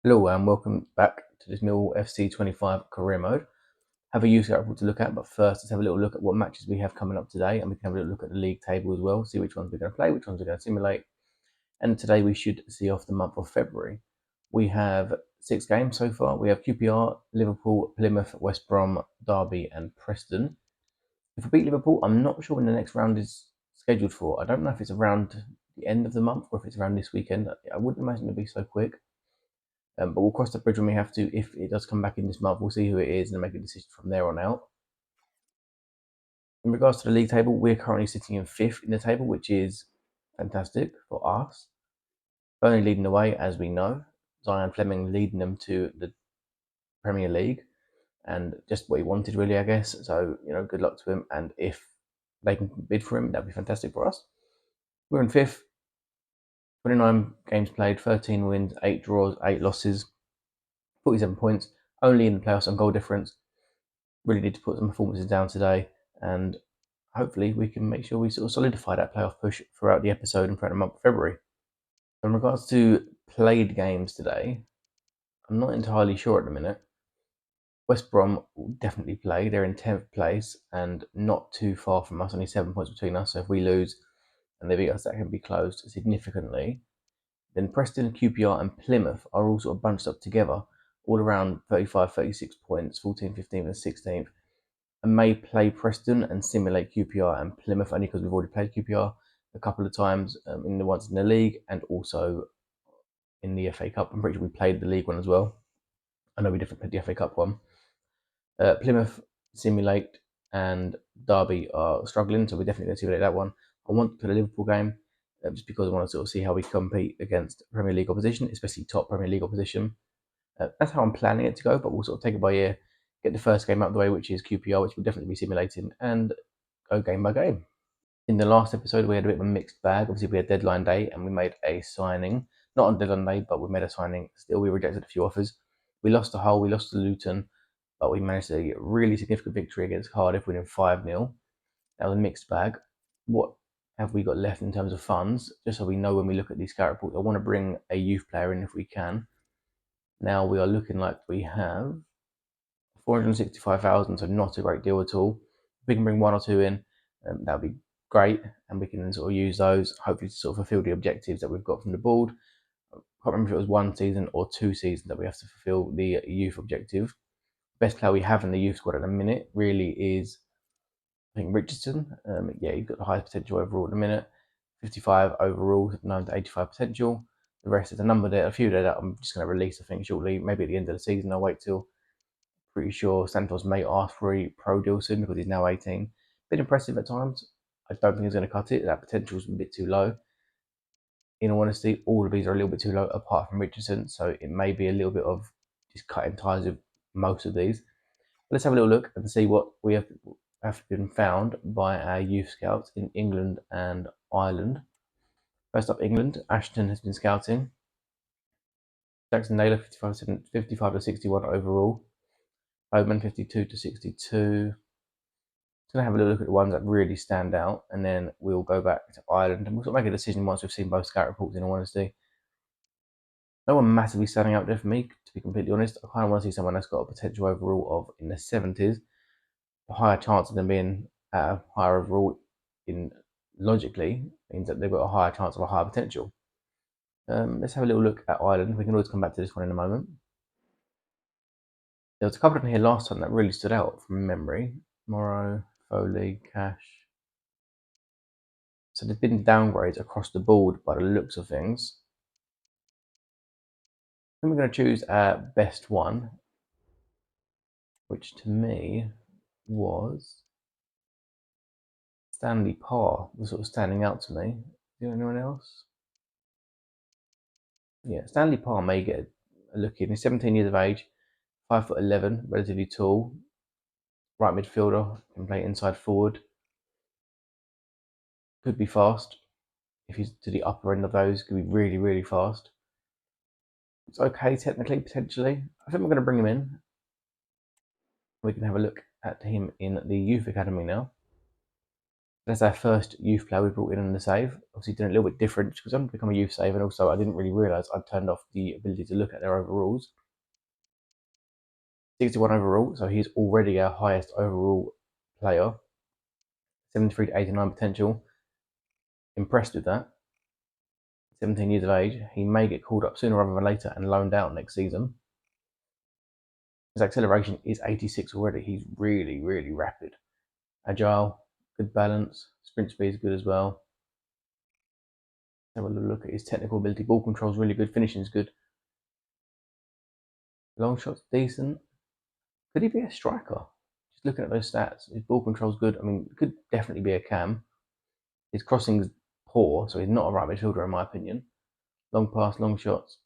Hello and welcome back to this Millwall FC 25 career mode. Have a youth report to look at, but first let's have a little look at what matches we have coming up today, and we can have a little look at the league table as well, see which ones we're going to play, which ones we're going to simulate. And today we should see off the month of February. We have 6 games so far. We have QPR, Liverpool, Plymouth, West Brom, Derby, and Preston. If we beat Liverpool, I'm not sure when the next round is scheduled for. I don't know if it's around the end of the month or if it's around this weekend. I wouldn't imagine it'd be so quick. But we'll cross that bridge when we have to. If it does come back in this month, we'll see who it is and make a decision from there on out. In regards to the league table, we're currently sitting in 5th in the table, which is fantastic for us. Burnley leading the way, as we know. Zion Fleming leading them to the Premier League, and just what he wanted, really, I guess. So, good luck to him. And if they can bid for him, that'd be fantastic for us. We're in 5th, 29 games played, 13 wins, 8 draws, 8 losses, 47 points, only in the playoffs on goal difference. Really need to put some performances down today, and hopefully we can make sure we sort of solidify that playoff push throughout the episode and throughout the month of February. In regards to played games today, I'm not entirely sure at the minute. West Brom will definitely play. They're in 10th place and not too far from us, only 7 points between us. So if we lose and they beat us, that can be closed significantly. Then Preston, QPR, and Plymouth are all sort of bunched up together, all around 35, 36 points, 14th, 15th, and 16th. I may play Preston and simulate QPR and Plymouth only because we've already played QPR a couple of times in the ones in the league and also in the FA Cup. I'm pretty sure we played the league one as well. I know we definitely played the FA Cup one. Plymouth simulate and Derby are struggling, so we're definitely going to simulate that one. I want to play the Liverpool game just because I want to sort of see how we compete against Premier League opposition, especially top Premier League opposition. That's how I'm planning it to go, but we'll sort of take it by ear, get the first game out of the way, which is QPR, which we'll definitely be simulating, and go game by game. In the last episode, we had a bit of a mixed bag. Obviously, we had deadline day and we made a signing. Not on deadline day, but we made a signing. Still, we rejected a few offers. We lost to Hull, we lost to Luton, but we managed to get a really significant victory against Cardiff, winning 5-0. That was a mixed bag. What have we got left in terms of funds? Just so we know when we look at these scout reports, I want to bring a youth player in if we can. Now we are looking like we have 465,000, so not a great deal at all. If we can bring 1 or 2 in, that would be great, and we can sort of use those, hopefully, to sort of fulfil the objectives that we've got from the board. I can't remember if it was 1 season or 2 seasons that we have to fulfil the youth objective. Best player we have in the youth squad at the minute really is, I think, Richardson. Yeah, he's got the highest potential overall at the minute. 55 overall, 9 to 85 potential. The rest is a number there, a few there that I'm just going to release, I think, shortly. Maybe at the end of the season. I'll wait till. Pretty sure Santos may ask for a pro deal soon because he's now 18. Been impressive at times. I don't think he's going to cut it. That potential is a bit too low. In all honesty, all of these are a little bit too low apart from Richardson, so it may be a little bit of just cutting ties with most of these. Let's have a little look and see what we have been found by our youth scouts in England and Ireland. First up, England. Ashton has been scouting. Jackson Naylor, 55 to 61 overall. Bowman, 52 to 62. Just going to have a little look at the ones that really stand out, and then we'll go back to Ireland and we'll sort of make a decision once we've seen both scout reports, in all honesty. No one massively standing out there for me, to be completely honest. I kind of want to see someone that's got a potential overall of in the 70s. A higher chance of them being at a higher overall in logically means that they've got a higher chance of a higher potential. Let's have a little look at Ireland. We can always come back to this one in a moment. There was a couple in here last time that really stood out from memory. Morrow, Foley, Cash. So there's been downgrades across the board by the looks of things. Then we're going to choose our best one, which to me was Stanley Parr, was sort of standing out to me. Do anyone else? Yeah, Stanley Parr may get a look in. He's 17 years of age, 5'11", relatively tall, right midfielder, can play inside forward. Could be fast. If he's to the upper end of those, could be really, really fast. It's okay technically, potentially. I think we're going to bring him in. We can have a look at him in the youth academy now. That's our first youth player we brought in the save. Obviously, doing a little bit different because I'm become a youth save, and also I didn't really realise I'd turned off the ability to look at their overalls. 61 overall, so he's already our highest overall player. 73 to 89 potential. Impressed with that. 17 years of age. He may get called up sooner rather than later and loaned out next season. His acceleration is 86 already. He's really, really rapid. Agile, good balance. Sprint speed is good as well. Have a little look at his technical ability. Ball control is really good. Finishing is good. Long shots decent. Could he be a striker? Just looking at those stats, his ball control is good. I mean, could definitely be a cam. His crossing is poor, so he's not a right midfielder in my opinion. Long pass, long shots.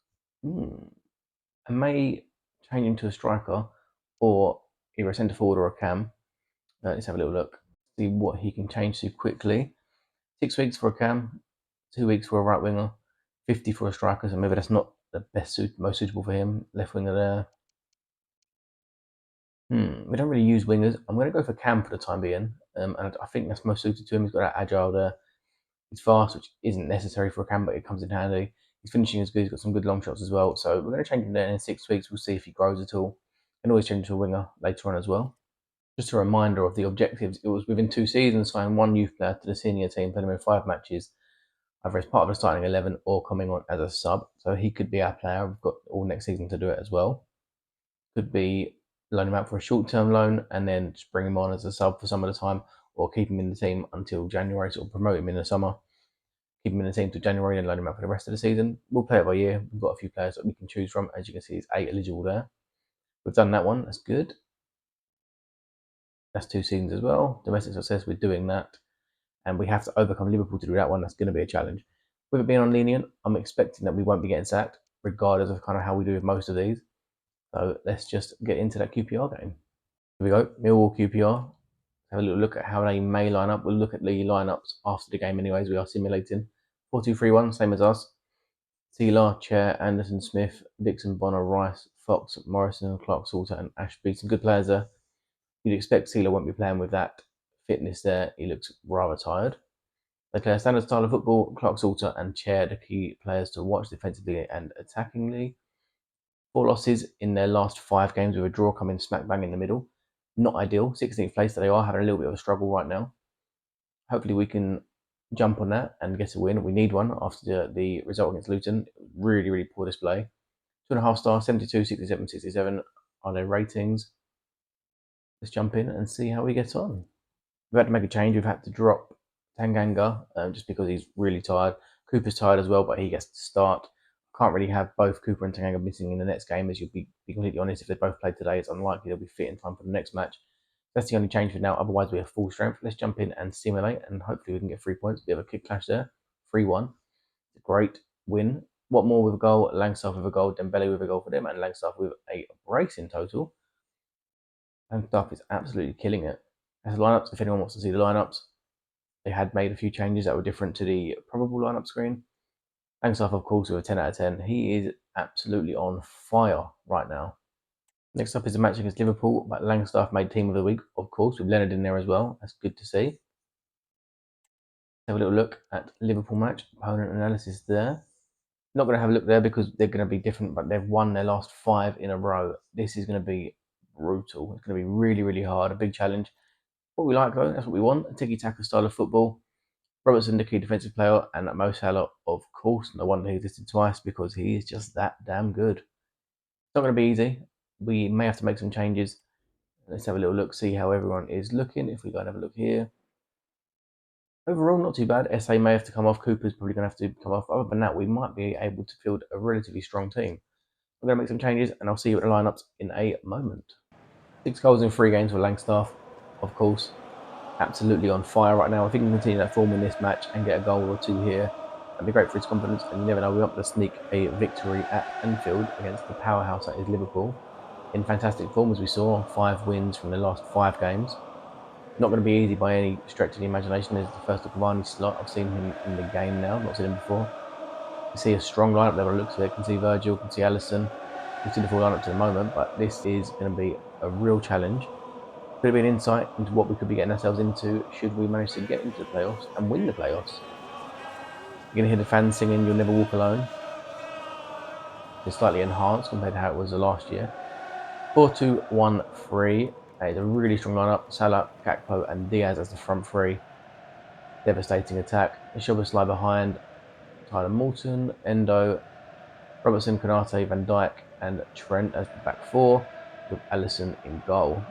I may change him to a striker or either a centre forward or a cam. Let's have a little look, see what he can change to quickly. 6 weeks for a cam, 2 weeks for a right winger, 50 for a striker, so maybe that's not the most suitable for him. Left winger there. We don't really use wingers. I'm going to go for cam for the time being, and I think that's most suited to him. He's got that agile there. He's fast, which isn't necessary for a cam, but it comes in handy. His finishing is good. He's got some good long shots as well. So we're going to change him there in 6 weeks. We'll see if he grows at all. And always change to a winger later on as well. Just a reminder of the objectives. It was within 2 seasons, sign one youth player to the senior team, playing him in 5 matches, either as part of the starting 11 or coming on as a sub. So he could be our player. We've got all next season to do it as well. Could be loan him out for a short-term loan and then just bring him on as a sub for some of the time, or keep him in the team until January, sort of promote him in the summer, keep him in the team till January and loan him out for the rest of the season. We'll play it by year. We've got a few players that we can choose from. As you can see, it's 8 eligible there. We've done that one. That's good. That's 2 seasons as well. Domestic success, we're doing that. And we have to overcome Liverpool to do that one. That's going to be a challenge. With it being on lenient, I'm expecting that we won't be getting sacked, regardless of kind of how we do with most of these. So let's just get into that QPR game. Here we go, Millwall QPR. Have a little look at how they may line up. We'll look at the lineups after the game anyways. We are simulating. 4-2-3-1, same as us. Taylor, Chair, Anderson, Smith, Dixon, Bonner, Rice, Fox, Morrison, Clark, Salter, and Ashby. Some good players there. You'd expect Taylor won't be playing with that fitness there. He looks rather tired. They play a standard style of football. Clark, Salter, and Chair, the key players to watch defensively and attackingly. 4 losses in their last 5 games with a draw coming smack bang in the middle. Not ideal. 16th place, they are having a little bit of a struggle right now. Hopefully we can jump on that and get a win. We need one after the result against Luton. Really, really poor display. 2.5 stars, 72, 67, 67 are their ratings. Let's jump in and see how we get on. We've had to make a change. We've had to drop Tanganga just because he's really tired. Cooper's tired as well, but he gets to start. Can't really have both Cooper and Tanganga missing in the next game, as you'll be completely honest. If they both play today, it's unlikely they'll be fit in time for the next match. That's the only change for now. Otherwise, we have full strength. Let's jump in and simulate, and hopefully we can get 3 points. Bit of a kick clash there. 3-1. Great win. What more with a goal? Langstaff with a goal. Dembele with a goal for them, and Langstaff with a brace in total. Langstaff is absolutely killing it. As the lineups, if anyone wants to see the lineups, they had made a few changes that were different to the probable lineup screen. Langstaff, of course, with a 10 out of 10. He is absolutely on fire right now. Next up is a match against Liverpool, but Langstaff made team of the week, of course, with Leonard in there as well. That's good to see. Have a little look at Liverpool match, opponent analysis there. Not going to have a look there because they're going to be different, but they've won their last 5 in a row. This is going to be brutal. It's going to be really, really hard, a big challenge. What we like though, that's what we want, a tiki-taka style of football. Robertson, the key defensive player, and Mo Salah, of course. No wonder he's listed twice because he is just that damn good. It's not going to be easy. We may have to make some changes. Let's have a little look, see how everyone is looking. If we go and have a look here. Overall, not too bad. SA may have to come off. Cooper's probably going to have to come off. Other than that, we might be able to field a relatively strong team. I'm going to make some changes, and I'll see you at the lineups in a moment. 6 goals in 3 games for Langstaff, of course. Absolutely on fire right now. If he can continue that form in this match and get a goal or 2 here, that'd be great for his confidence. And you never know, we might be able to sneak a victory at Anfield against the powerhouse that is Liverpool. In fantastic form, as we saw, 5 wins from the last 5 games. Not going to be easy by any stretch of the imagination. There's the first Cavani slot. I've seen him in the game now. I've not seen him before. You see a strong lineup there by the looks of it. You can see Virgil, you can see Alisson. You can see the full lineup to the moment, but this is going to be a real challenge. Could be an insight into what we could be getting ourselves into should we manage to get into the playoffs and win the playoffs. You're going to hear the fans singing "You'll Never Walk Alone." It's slightly enhanced compared to how it was last year. 4-2-1-3. That is a really strong lineup. Salah, Gakpo, and Diaz as the front three. Devastating attack. Szoboszlai behind. Tyler Morton, Endo, Robertson, Konate, Van Dijk, and Trent as the back four, with Alisson in goal.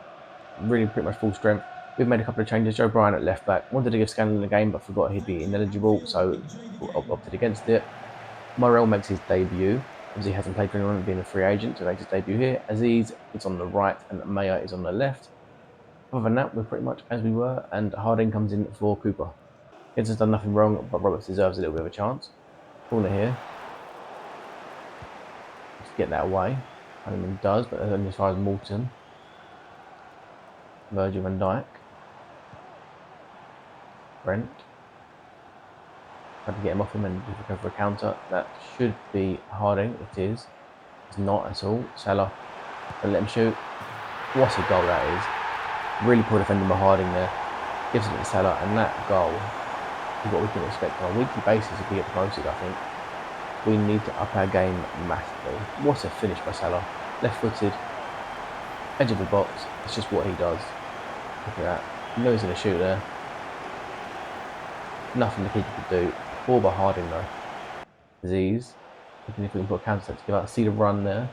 Really pretty much full strength. We've made a couple of changes. Joe Bryan at left back. Wanted to give Scanlon the game, but forgot he'd be ineligible, so opted against it. Morel makes his debut. Obviously, he hasn't played for anyone, being a free agent, so makes his debut here. Aziz is on the right, and Maya is on the left. Other than that, we're pretty much as we were, and Harding comes in for Cooper. Gibbs has done nothing wrong, but Roberts deserves a little bit of a chance. Corner here. Let's get that away. Honeyman does, but only as far as Morton. Virgil van Dijk. Brent. Tried to get him off him and go for a counter. That should be Harding. It is. It's not at all. Salah. Don't let him shoot. What a goal that is. Really poor defending by Harding there. Gives it to Salah, and that goal is what we can expect on a weekly basis if we get promoted, I think. We need to up our game massively. What a finish by Salah. Left-footed. Edge of the box. It's just what he does. Look at that. You know he's going to shoot there. Nothing the keeper could do. Poor by Harding though. Aziz. Looking if we can put a counter to give out. See the run there.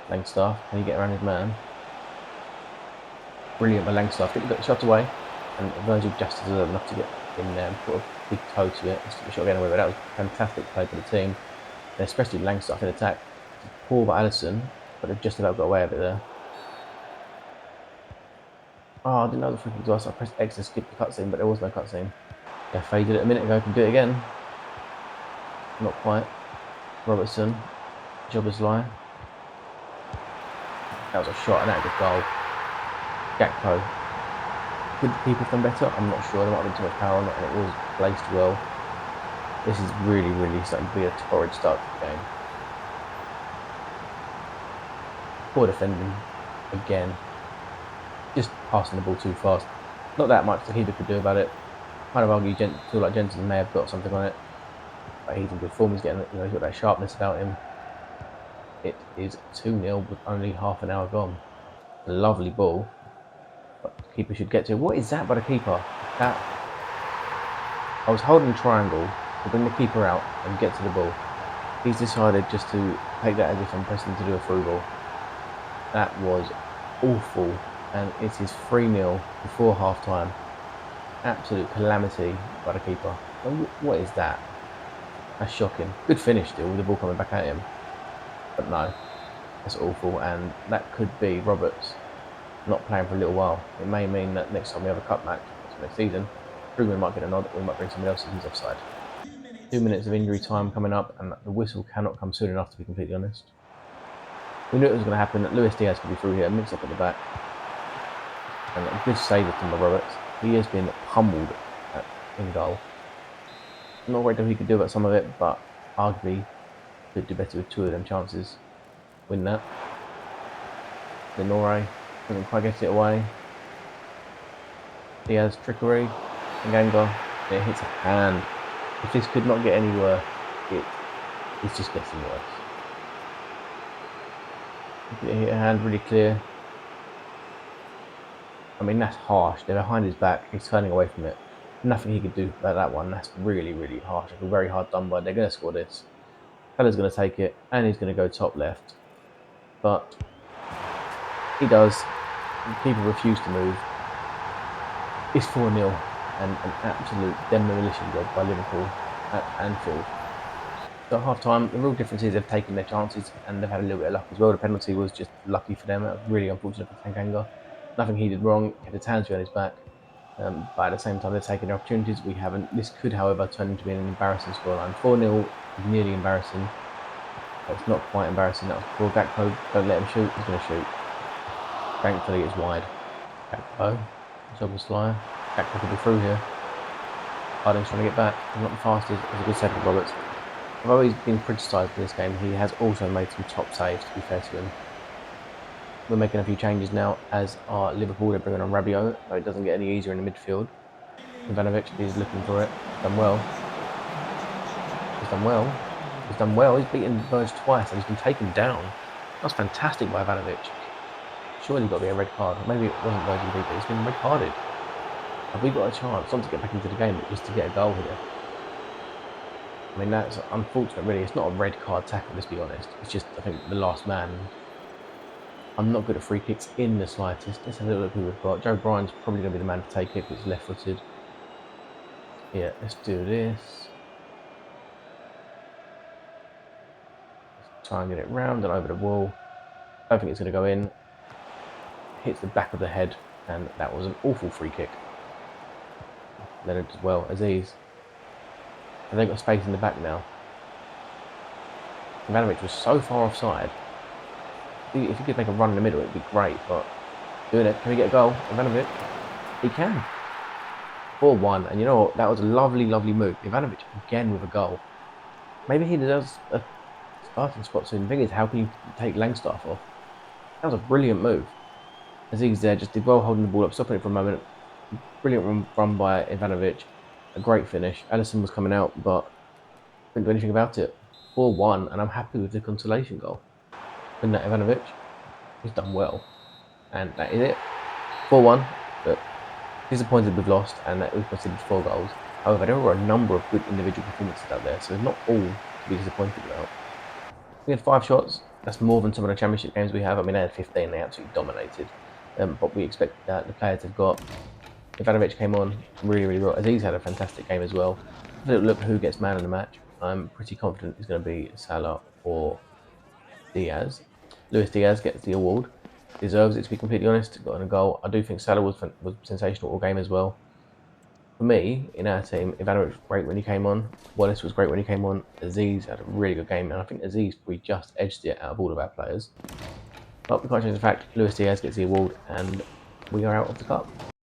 Langstaff. Can he get around his man? Brilliant by Langstaff. Get the shot away. And Virgil just deserved enough to get in there and put a big toe to it and stick the shot again away. But that was fantastic play for the team. And especially Langstaff in attack. Poor by Alisson. But they've just about got away with it there. Oh, I didn't know the freaking exhaust. I pressed X to skip the cutscene, but there was no cutscene. Yeah, faded it a minute ago. Can do it again. Not quite. Robertson. Szoboszlai. That was a shot and that was a goal. Gakpo. Could the keeper have done better? I'm not sure. There might have been too much power on it and it was placed well. This is really, really starting to be a torrid start to the game. Poor defending. Again. Just passing the ball too fast. Not that much the keeper could do about it. Kind of argue feel like Jensen may have got something on it. But he's in good form. He's getting, he's got that sharpness about him. It is 2-0 with only half an hour gone. A lovely ball. But the keeper should get to it. What is that by the keeper? That I was holding triangle to bring the keeper out and get to the ball. He's decided just to take that as if I'm pressing to do a through ball. That was awful. And it is 3-0 before half time. Absolute calamity by the keeper. What is that? That's shocking. Good finish still with the ball coming back at him. But no, that's awful. And that could be Roberts not playing for a little while. It may mean that next time we have a cup match, next season, Ruben might get a nod, we might bring somebody else in who's offside. 2 minutes of injury time coming up, and the whistle cannot come soon enough, to be completely honest. We knew it was going to happen, that Luis Díaz could be through here, mixed up at the back. And a good save from Roberts. He has been pummeled in goal. I'm not worried if he could do about some of it, but arguably could do better with 2 of them chances. Win that. Lenore doesn't quite get it away. Diaz trickery. Nganga. It hits a hand. If this could not get any worse, it's just getting worse. It hit a hand really clear. I mean, that's harsh. They're behind his back. He's turning away from it. Nothing he could do about that one. That's really, really harsh. I feel very hard done by. They're going to score this. Fella's going to take it, and he's going to go top left. But he does. The keeper refused to move. It's 4-0, and an absolute demolition job by Liverpool at Anfield. So at half-time, the real difference is they've taken their chances, and they've had a little bit of luck as well. The penalty was just lucky for them. That was really unfortunate for Tanganga. Nothing he did wrong. Kept his hands behind his back. But at the same time, they're taking their opportunities. We haven't. This could, however, turn into being an embarrassing scoreline. 4-0 is nearly embarrassing. But it's not quite embarrassing. That was poor Gakpo. Don't let him shoot. He's going to shoot. Thankfully, it's wide. Gakpo. Szoboszlai. Gakpo could be through here. Harding's trying to get back. He's not the fastest. It's a good save for Roberts. Although he's been criticised in this game, he has also made some top saves, to be fair to him. We're making a few changes now as our Liverpool. They're bringing on Rabiot, but it doesn't get any easier in the midfield. Ivanovic is looking for it. He's done well. He's done well. He's done well. He's beaten Verge twice and he's been taken down. That's fantastic by Ivanovic. Surely got to be a red card. Maybe it wasn't Virgin beat, but he's been red carded. Have we got a chance not to get back into the game, but just to get a goal here? I mean, that's unfortunate, really. It's not a red card tackle, let's be honest. It's just, I think, the last man. I'm not good at free kicks in the slightest. Let's have a look who we've got. Joe Bryan's probably going to be the man to take it because he's left-footed. Yeah, let's do this. Let's try and get it round and over the wall. I don't think it's going to go in. Hits the back of the head, and that was an awful free kick. Leonard as well, Aziz. And they've got space in the back now. Ivanovic was so far offside. If he could make a run in the middle, it'd be great, but doing it. Can we get a goal? Ivanovic? He can. 4-1, and you know what? That was a lovely, lovely move. Ivanovic again with a goal. Maybe he deserves a starting spot soon. The thing is, how can you take Langstaff off? That was a brilliant move. Aziz there just did well holding the ball up, stopping it for a moment. Brilliant run by Ivanovic. A great finish. Alisson was coming out, but couldn't do anything about it. 4-1, and I'm happy with the consolation goal. Isn't that Ivanovic? He's done well. And that is it. 4-1, but disappointed we've lost and that we've conceded 4 goals. However, there were a number of good individual performances out there, so it's not all to be disappointed about. We had 5 shots. That's more than some of the championship games we have. I mean, they had 15. They absolutely dominated. But we expect that the players have got. Ivanovic came on really, really well. Aziz had a fantastic game as well. Have a little look at who gets man of the match. I'm pretty confident it's going to be Salah or Diaz. Luis Díaz gets the award. Deserves it, to be completely honest. Got in a goal. I do think Salah was sensational all game as well. For me, in our team, Ivanovic was great when he came on. Wallace was great when he came on. Aziz had a really good game, and I think Aziz probably just edged it out of all of our players. But we can't change the fact Luis Diaz gets the award, and we are out of the cup.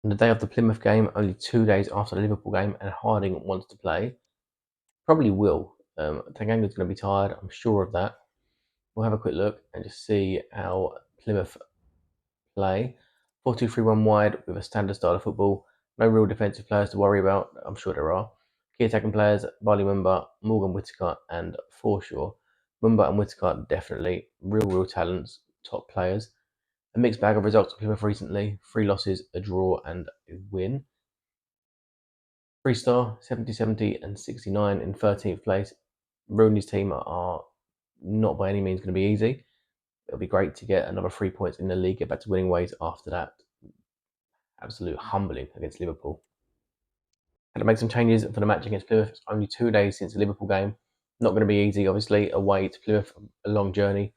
On the day of the Plymouth game, only 2 days after the Liverpool game, and Harding wants to play. Probably will. Tanganga's going to be tired, I'm sure of that. We'll have a quick look and just see how Plymouth play. 4-2-3-1 wide with a standard style of football. No real defensive players to worry about. I'm sure there are. Key attacking players, Barley Mumba, Morgan Whittaker, and Forshaw. Mumba and Whittaker definitely real talents, top players. A mixed bag of results for Plymouth recently. 3 losses, a draw, and a win. 3-star, 70, 70, and 69 in 13th place. Rooney's team are not by any means going to be easy. It'll be great to get another 3 points in the league, get back to winning ways after that absolute humbling against Liverpool. Had to make some changes for the match against Plymouth. It's only 2 days since the Liverpool game. Not going to be easy, obviously. Away to Plymouth, a long journey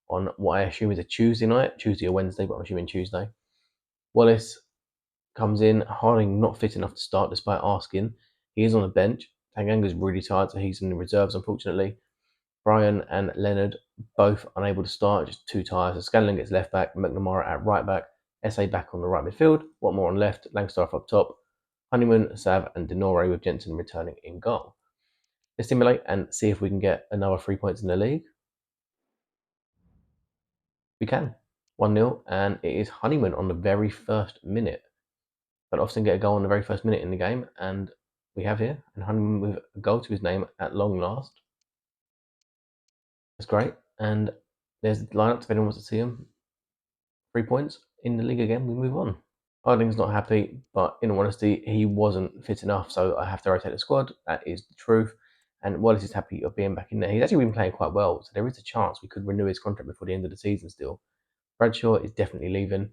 on what I assume is a Tuesday night, Tuesday or Wednesday, but I'm assuming Tuesday. Wallace comes in. Harding not fit enough to start, despite asking. He is on the bench. Tanganga's really tired, so he's in the reserves, unfortunately. Bryan and Leonard both unable to start, just too tired. So Scanlon gets left back, McNamara at right back, SA back on the right midfield, Watmore on left, Langstaff up top, Honeyman, Sav, and Denore with Jensen returning in goal. Let's simulate and see if we can get another 3 points in the league. We can. 1-0, and it is Honeyman on the very first minute. Don't often get a goal on the very first minute in the game, and we have here, and Honeyman with a goal to his name at long last. That's great, and there's the lineup if anyone wants to see him. 3 points in the league again, we move on. Harding's not happy, but in all honesty, he wasn't fit enough, so I have to rotate the squad. That is the truth. And Wallace is happy of being back in there. He's actually been playing quite well, so there is a chance we could renew his contract before the end of the season still. Bradshaw is definitely leaving.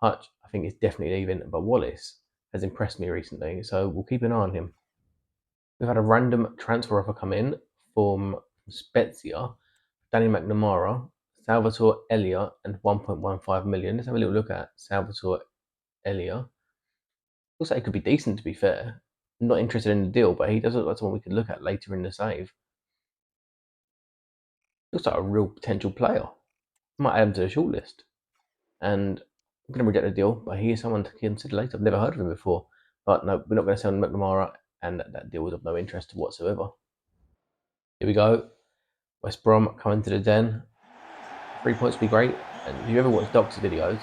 Hutch, I think, is definitely leaving, but Wallace has impressed me recently, so we'll keep an eye on him. We've had a random transfer offer come in from Spezia, Danny McNamara, Salvatore Elia, and 1.15 million. Let's have a little look at Salvatore Elia. Looks like it could be decent, to be fair. I'm not interested in the deal, but he does look like someone we could look at later in the save. Looks like a real potential player. Might add him to the shortlist. And I'm going to reject the deal, but he is someone to consider later. I've never heard of him before. But no, we're not going to sell McNamara, and that deal was of no interest whatsoever. Here we go. West Brom coming to the den. 3 points would be great. And if you ever watch Doc's videos,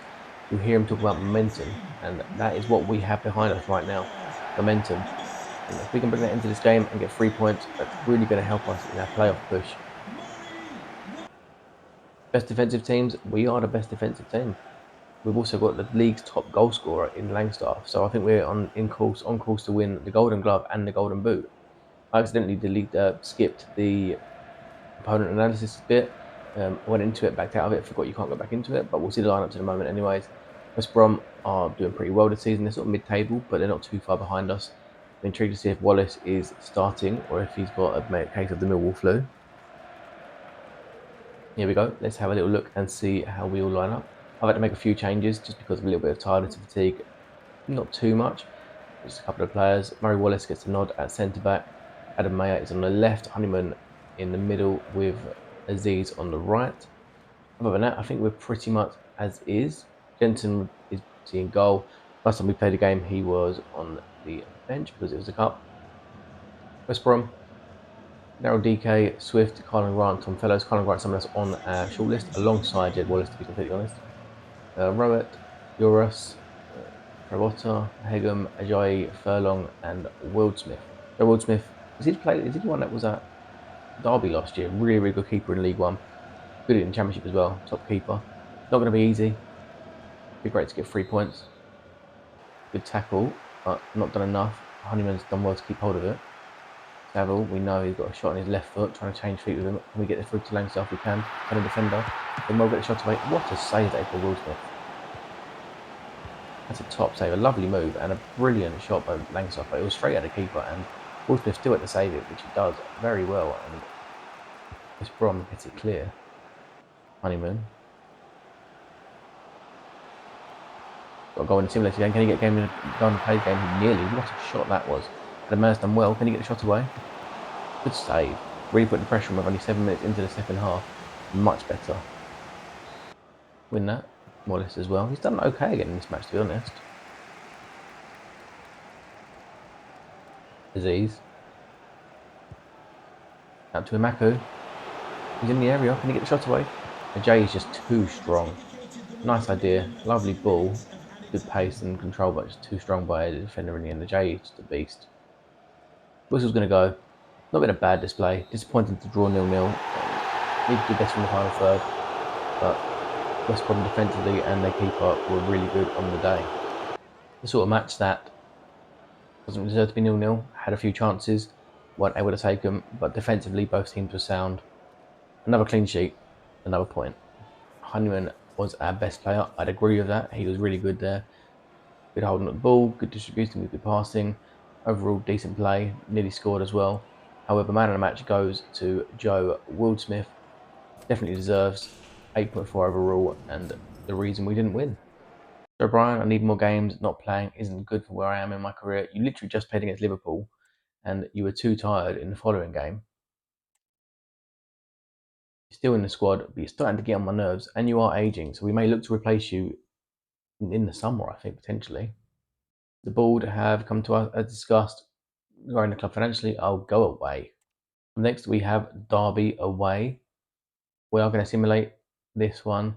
you'll hear him talk about momentum, and that is what we have behind us right now, momentum. And if we can bring that into this game and get 3 points, that's really going to help us in our playoff push. Best defensive teams, we are the best defensive team. We've also got the league's top goal scorer in Langstaff, so I think we're on course to win the Golden Glove and the Golden Boot. I accidentally skipped the opponent analysis bit. I went into it, backed out of it, forgot you can't go back into it, but we'll see the lineups in a moment anyways. West Brom are doing pretty well this season. They're sort of mid-table, but they're not too far behind us. I'm intrigued to see if Wallace is starting or if he's got a case of the Millwall flu. Here we go. Let's have a little look and see how we all line up. I've had to make a few changes just because of a little bit of tiredness and fatigue. Not too much, just a couple of players. Murray Wallace gets a nod at centre back. Adam Mayer is on the left. Honeyman in the middle with Aziz on the right. Other than that, I think we're pretty much as is. Jensen is in goal. Last time we played a game, he was on the bench because it was a cup. West Brom, Daryl DK, Swift, Colin Grant, Tom Fellows. Colin Grant, someone that's on our shortlist alongside Jed Wallace, to be completely honest. Rowett, Eurus, Pravota, Hegum, Ajayi, Furlong, and Wildsmith. So Wildsmith, is he the one that was at Derby last year? Really, really good keeper in League One. Good in the Championship as well. Top keeper. Not going to be easy. Be great to get 3 points. Good tackle, but not done enough. Honeyman's done well to keep hold of it. Saville, we know he's got a shot on his left foot, trying to change feet with him. Can we get it through to Langstaff? We can. Can a defender? Then we'll get the shot away. What a save that is for Wildsmith. That's a top save, a lovely move, and a brilliant shot by Langstaff. But it was straight at the keeper, and Wildsmith still had to save it, which he does very well. And West Brom gets it clear. Honeyman. Got to go in the simulator game. Can he get game in the play game? Nearly. What a shot that was. The man's done well. Can he get the shot away? Good save. Really putting the pressure on with only 7 minutes into the second half. Much better. Win that. Wallace as well. He's done okay again in this match, to be honest. Aziz. Out to Imaku. He's in the area. Can he get the shot away? Ajay is just too strong. Nice idea. Lovely ball. Good pace and control, but just too strong by the defender in the end. Ajay is just a beast. Whistle's going to go. Not been a bad display. Disappointing to draw 0-0. Need to do better in the final third. But West Brom defensively and their keeper were really good on the day. The sort of match that doesn't deserve to be 0-0. Had a few chances, weren't able to take them, but defensively both teams were sound. Another clean sheet, another point. Honeyman was our best player. I'd agree with that. He was really good there. Good holding of the ball, good distributing, good passing. Overall, decent play. Nearly scored as well. However, man of the match goes to Joe Wildsmith. Definitely deserves 8.4 overall, and the reason we didn't win. So, Brian, I need more games. Not playing isn't good for where I am in my career. You literally just played against Liverpool, and you were too tired in the following game. You're still in the squad, but you're starting to get on my nerves, and you are aging, so we may look to replace you in the summer, I think, potentially. The board have come to us as discussed regarding the club financially. I'll go away. Next, we have Derby away. We are going to simulate this one.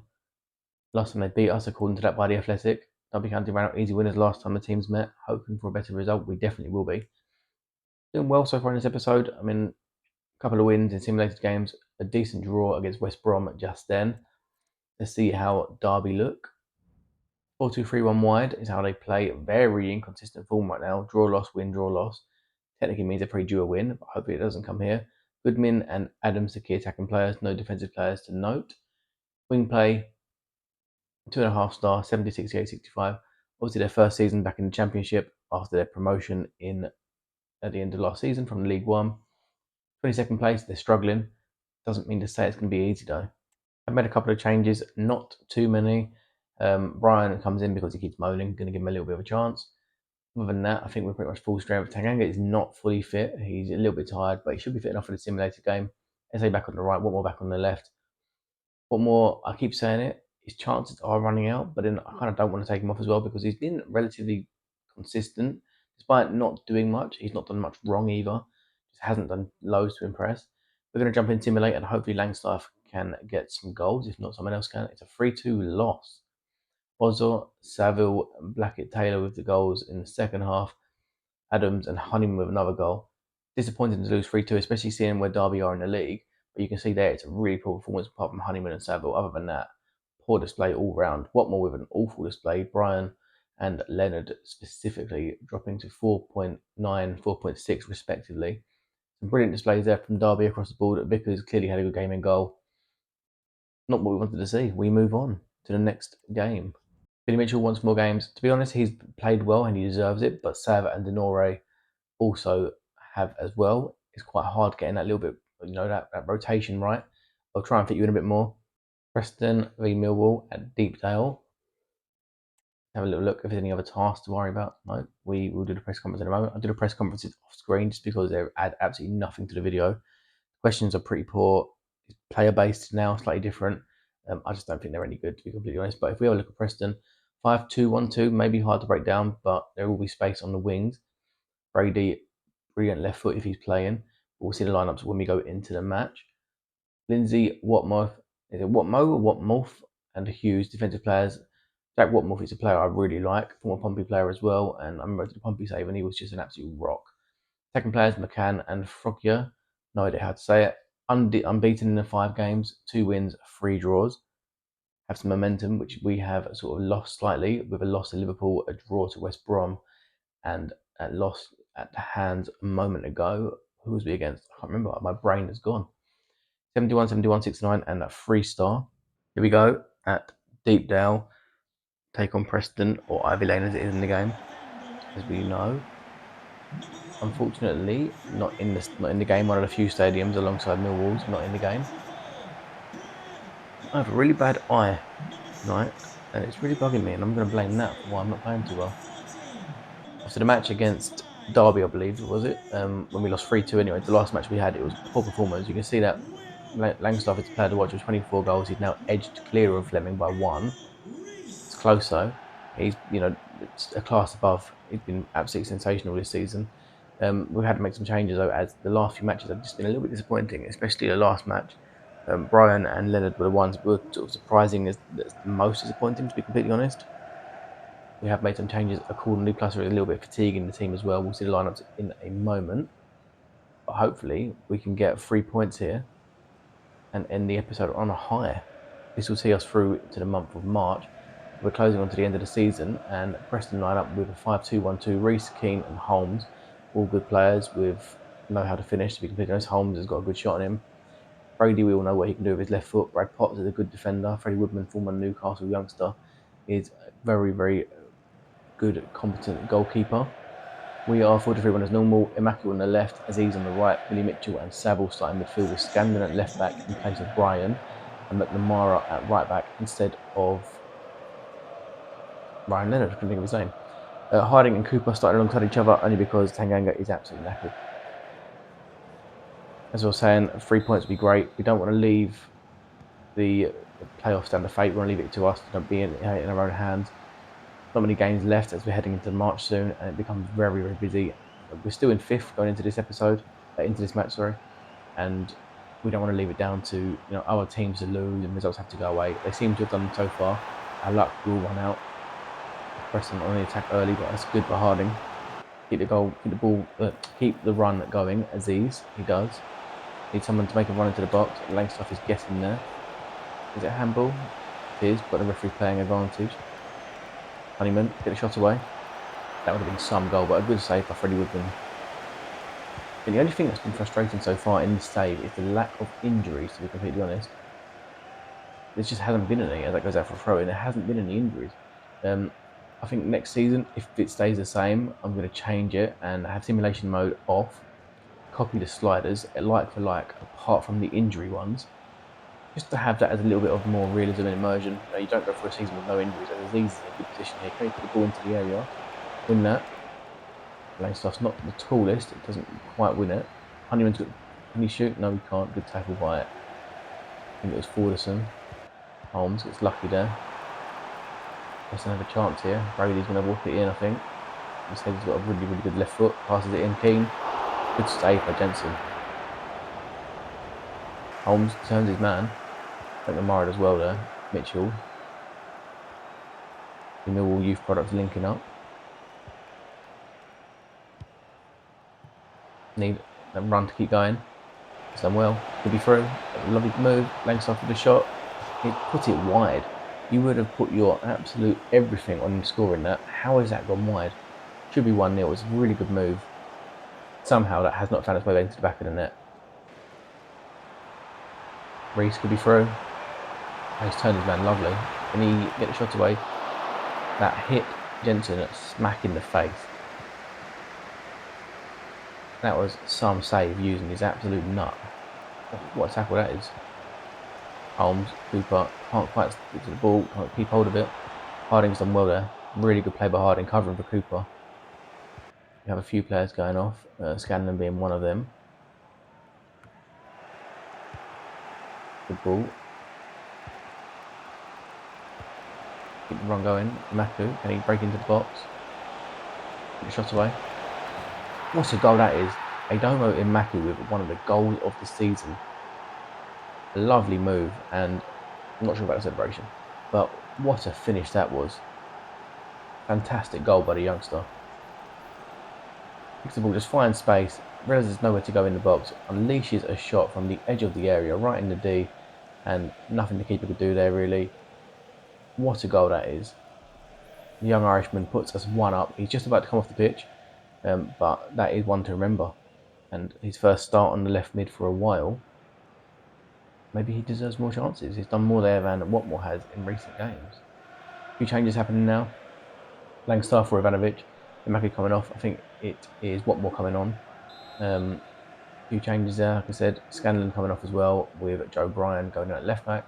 Last time they beat us, according to that by the Athletic. Derby County ran out easy winners last time the teams met. Hoping for a better result. We definitely will be. Doing well so far in this episode. I mean, a couple of wins in simulated games. A decent draw against West Brom just then. Let's see how Derby look. 4-2-3-1 wide is how they play. Very inconsistent form right now. Draw, loss, win, draw, loss. Technically means they're pretty due a win, but hopefully it doesn't come here. Goodman and Adams are key attacking players. No defensive players to note. Wing play, 2.5 star, 70, 68, 65. Obviously their first season back in the Championship after their promotion at the end of last season from League One. 22nd place, they're struggling. Doesn't mean to say it's going to be easy though. I've made a couple of changes, not too many. Brian comes in because he keeps moaning, going to give him a little bit of a chance. Other than that, I think we're pretty much full strength. Tanganga is not fully fit. He's a little bit tired, but he should be fit enough for the simulated game. SA back on the right, Watmore back on the left. Watmore, I keep saying it, his chances are running out, but then I kind of don't want to take him off as well because he's been relatively consistent. Despite not doing much, he's not done much wrong either. Just hasn't done loads to impress. We're going to jump in simulate and hopefully Langstaff can get some goals. If not, someone else can. It's a 3-2 loss. Ozil, Saville, and Blackett Taylor with the goals in the second half. Adams and Honeyman with another goal. Disappointing to lose 3-2, especially seeing where Derby are in the league. But you can see there it's a really poor performance apart from Honeyman and Saville. Other than that, poor display all round. Watmore with an awful display. Brian and Leonard specifically dropping to 4.9, 4.6 respectively. Some brilliant displays there from Derby across the board. Vickers clearly had a good game in goal. Not what we wanted to see. We move on to the next game. Billy Mitchell wants more games. To be honest, he's played well and he deserves it, but Sav and Denore also have as well. It's quite hard getting that little bit, that rotation right. I'll try and fit you in a bit more. Preston v Millwall at Deepdale. Have a little look if there's any other tasks to worry about. No, we will do the press conference in a moment. I'll do the press conferences off screen just because they add absolutely nothing to the video. Questions are pretty poor. Player based now, slightly different. I just don't think they're any good, to be completely honest. But if we have a look at Preston, 5-2-1-2, maybe hard to break down, but there will be space on the wings. Brady, brilliant left foot if he's playing. We'll see the lineups when we go into the match. Lindsay, Watmouth, is it Watmo or Watmouth? And Hughes, defensive players. Jack Watmouth is a player I really like, former Pompey player as well, and I remember the Pompey save and he was just an absolute rock. Second players, McCann and Frogger. No idea how to say it. Unbeaten in the 5 games, 2 wins, 3 draws. Have some momentum, which we have sort of lost slightly with a loss to Liverpool, a draw to West Brom, and a loss at the hands a moment ago. Who was we against? I can't remember. My brain is gone. 71, 71, 69, and a 3-star. Here we go at Deepdale. Take on Preston, or Ivy Lane as it is in the game, as we know. Unfortunately, not in the game. One of the few stadiums alongside Millwall's not in the game. I have a really bad eye tonight, and it's really bugging me, and I'm going to blame that for why I'm not playing too well. After the match against Derby, I believe, was it? When we lost 3-2 anyway, the last match we had, it was poor performance. You can see that Langstaff is a player to watch with 24 goals. He's now edged clear of Fleming by 1. It's close though. He's, it's a class above. He's been absolutely sensational this season. We've had to make some changes though, as the last few matches have just been a little bit disappointing, especially the last match. Brian and Leonard were the ones who were sort of surprising as the most disappointing, to be completely honest. We have made some changes accordingly, plus we're a little bit fatiguing the team as well. We'll see the lineups in a moment. But hopefully we can get 3 points here and end the episode on a high. This will see us through to the month of March. We're closing on to the end of the season, and Preston line up with a 5-2-1-2. Reece, Keane and Holmes, all good players with know how to finish, to be completely honest. Holmes has got a good shot on him. Brady, we all know what he can do with his left foot. Brad Potts is a good defender. Freddie Woodman, former Newcastle youngster, is a very, very good, competent goalkeeper. We are 4-3-1 as normal. Immaculate on the left, Aziz on the right, Billy Mitchell and Saville starting midfield with Scandon at left back in place of Brian, and McNamara at right back instead of Ryan Leonard. I couldn't think of his name. Harding and Cooper started alongside each other only because Tanganga is absolutely knackered. As I was saying, 3 points would be great. We don't want to leave the playoffs down to fate. We want to leave it to us to not be in our own hands. Not many games left as we're heading into March soon, and it becomes very, very busy. We're still in 5th going into this match, and we don't want to leave it down to other teams to lose and results have to go away. They seem to have done so far. Our luck will run out. Preston on the attack early, but that's good for Harding. Keep the goal, keep the ball, keep the run going. Aziz, he does. Need someone to make a run into the box. Langstaff is getting there. Is it a handball? It is, but the referee's playing advantage. Honeyman, get a shot away. That would have been some goal, but a good save by Freddie Woodman. And the only thing that's been frustrating so far in this save is the lack of injuries, to be completely honest. There just hasn't been any, as that goes out for a throw-in. There hasn't been any injuries. I think next season, if it stays the same, I'm going to change it and have simulation mode off. Copy the sliders, like for like, apart from the injury ones. Just to have that as a little bit of more realism and immersion. You don't go for a season with no injuries. Aziz is in a good position here. Can he put the ball into the area? Win that. Langstaff's not the tallest. It doesn't quite win it. Honeyman's got... Can he shoot? No, he can't. Good tackle by it. I think it was Forderson. Holmes gets lucky there. Doesn't have a chance here. Brady's going to walk it in, I think. Instead, he's got a really, really good left foot. Passes it in. Keane. Good save by Jensen. Holmes turns his man. Murray as well there. Mitchell. The Millwall youth products linking up. Need a run to keep going. It's done well. Could be through. Lovely move. Langsdorff with the shot. He put it wide. You would have put your absolute everything on him scoring that. How has that gone wide? Should be 1-0. It's a really good move. Somehow that has not found its way into the back of the net. Reese could be through. He's turned his man lovely. Can he get the shot away? That hit Jensen a smack in the face. That was some save using his absolute nut. What a tackle that is. Holmes, Cooper, can't quite stick to the ball, can't keep hold of it. Harding's done well there. Really good play by Harding, covering for Cooper. We have a few players going off, Scanlon being one of them. Good ball. Keep the run going. Maku, can he break into the box? Get the shot away. What a goal that is. Adomo in Maku with one of the goals of the season. A lovely move, and I'm not sure about the celebration, but what a finish that was. Fantastic goal by the youngster. Picks the ball, just finds space, realises there's nowhere to go in the box, unleashes a shot from the edge of the area, right in the D, and nothing the keeper could do there really. What a goal that is. The young Irishman puts us 1 up. He's just about to come off the pitch, but that is one to remember. And his first start on the left mid for a while. Maybe he deserves more chances. He's done more there than Watmore has in recent games. A few changes happening now. Langstar for Ivanovic. Imaki coming off. I think it is Watmore coming on. A few changes there, like I said. Scanlon coming off as well, with Joe Bryan going out left back.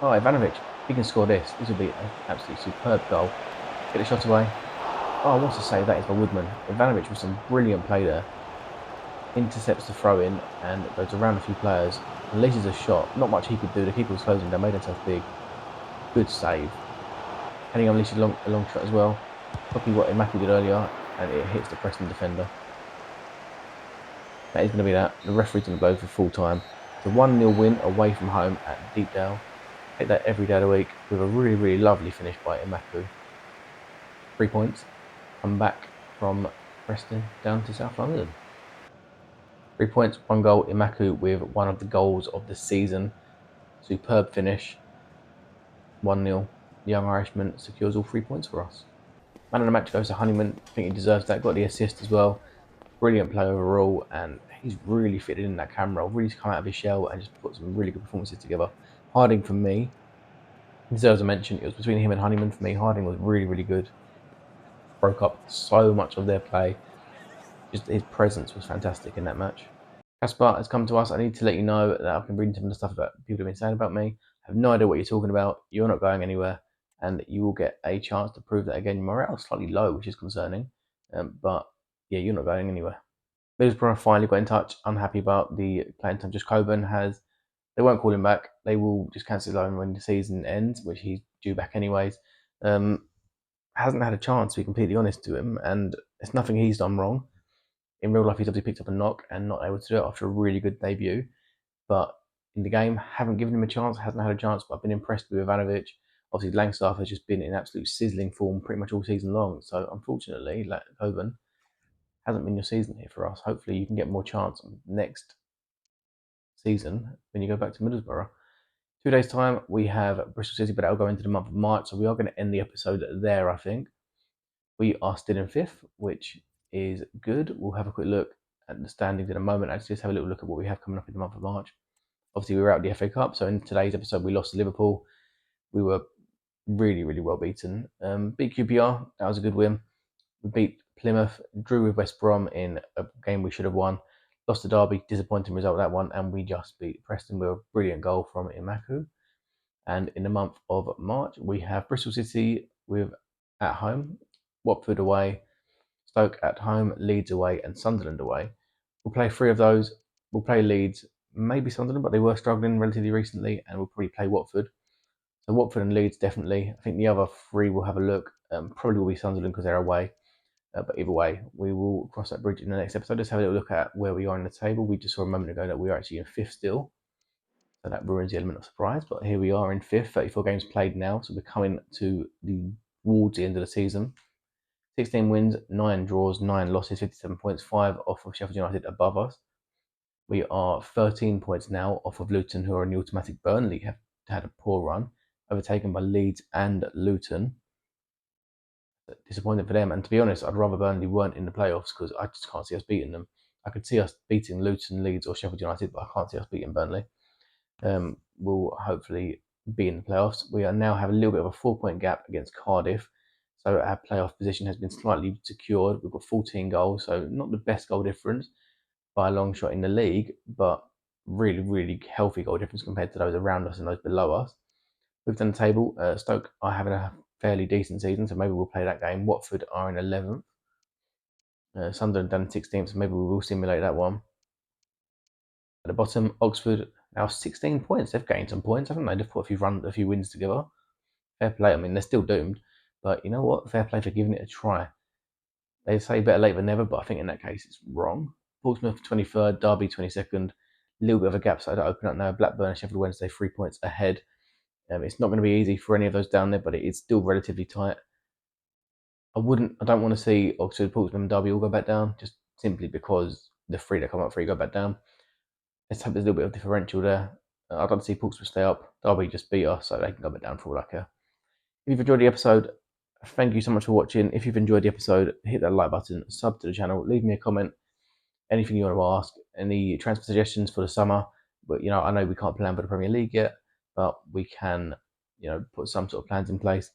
Oh, Ivanovic, he can score this. This will be an absolutely superb goal. Get the shot away. Oh, what a save that is by Woodman. Ivanovic with some brilliant play there. Intercepts the throw in and goes around a few players. Releases a shot. Not much he could do. The keeper was closing down, made himself big. Good save. Heading unleashed a long shot as well. Copy what Imaki did earlier, and it hits the Preston defender. That is going to be that. The referee's going to blow for full time. It's a 1-0 win away from home at Deepdale. Take that every day of the week with a really, really lovely finish by Imaku. 3 points. Come back from Preston down to South London. 3 points, 1 goal. Imaku with one of the goals of the season. Superb finish. 1-0. The young Irishman secures all 3 points for us. Man of the match goes to Honeyman. I think he deserves that. Got the assist as well. Brilliant play overall, and he's really fitted in that camera. Really come out of his shell and just put some really good performances together. Harding, for me, deserves a mention. It was between him and Honeyman for me. Harding was really, really good. Broke up so much of their play. Just his presence was fantastic in that match. Caspar has come to us. I need to let you know that I've been reading some of the stuff about people have been saying about me. I have no idea what you're talking about. You're not going anywhere, and you will get a chance to prove that again. Morale is slightly low, which is concerning, but yeah, you're not going anywhere. Middlesbrough finally got in touch, unhappy about the playing time. Just Coburn has, they won't call him back. They will just cancel his loan when the season ends, which he's due back anyways. Hasn't had a chance, to be completely honest to him, and it's nothing he's done wrong. In real life, he's obviously picked up a knock and not able to do it after a really good debut. But in the game, haven't given him a chance, hasn't had a chance, but I've been impressed with Ivanovic. Obviously, Langstaff has just been in absolute sizzling form pretty much all season long. So unfortunately, like Coburn, hasn't been your season here for us. Hopefully, you can get more chance next season when you go back to Middlesbrough. 2 days' time, we have Bristol City, but that'll go into the month of March. So we are going to end the episode there, I think. We are still in fifth, which is good. We'll have a quick look at the standings in a moment. Actually, just have a little look at what we have coming up in the month of March. Obviously, we were out of the FA Cup, so in today's episode, we lost to Liverpool. We were really, really well beaten. Beat QPR, that was a good win. We beat Plymouth, drew with West Brom in a game we should have won. Lost to Derby, disappointing result that one, and we just beat Preston with a brilliant goal from Imaku. And in the month of March, we have Bristol City with at home, Watford away, Stoke at home, Leeds away, and Sunderland away. We'll play 3 of those. We'll play Leeds, maybe Sunderland, but they were struggling relatively recently, and we'll probably play Watford. So Watford and Leeds definitely. I think the other 3 will have a look. Probably will be Sunderland because they're away. But either way, we will cross that bridge in the next episode. Just have a little look at where we are in the table. We just saw a moment ago that we are actually in 5th still. So that ruins the element of surprise. But here we are in fifth, 34 games played now. So we're coming towards the end of the season. 16 wins, 9 draws, 9 losses, 57 points, 5 off of Sheffield United above us. We are 13 points now off of Luton, who are in the automatic. Burnley have had a poor run, overtaken by Leeds and Luton. Disappointing for them. And to be honest, I'd rather Burnley weren't in the playoffs because I just can't see us beating them. I could see us beating Luton, Leeds, or Sheffield United, but I can't see us beating Burnley. We'll hopefully be in the playoffs. We are now have a little bit of a 4-point gap against Cardiff. So our playoff position has been slightly secured. We've got 14 goals, so not the best goal difference by a long shot in the league, but really, really healthy goal difference compared to those around us and those below us. We've done the table. Stoke are having a fairly decent season, so maybe we'll play that game. Watford are in 11th. Sunderland done 16th, so maybe we will simulate that one. At the bottom, Oxford now 16 points. They've gained some points, haven't they? They've put a few wins together. Fair play. I mean, they're still doomed, but you know what? Fair play for giving it a try. They say better late than never, but I think in that case it's wrong. Portsmouth 23rd, Derby 22nd. A little bit of a gap, so to open up now. Blackburn and Sheffield Wednesday 3 points ahead. It's not going to be easy for any of those down there, but it is still relatively tight. I don't want to see Oxford, Portsmouth, and Derby all go back down, just simply because the three that come up free go back down. Let's hope there's a little bit of differential there. I'd like to see Portsmouth stay up. Derby just beat us, so they can go back down for all I care. If you've enjoyed the episode, thank you so much for watching. If you've enjoyed the episode, hit that like button, sub to the channel, leave me a comment, anything you want to ask, any transfer suggestions for the summer. But I know we can't plan for the Premier League yet, but we can, put some sort of plans in place.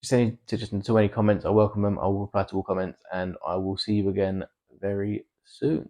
Just any suggestions to any comments, I welcome them. I will reply to all comments, and I will see you again very soon.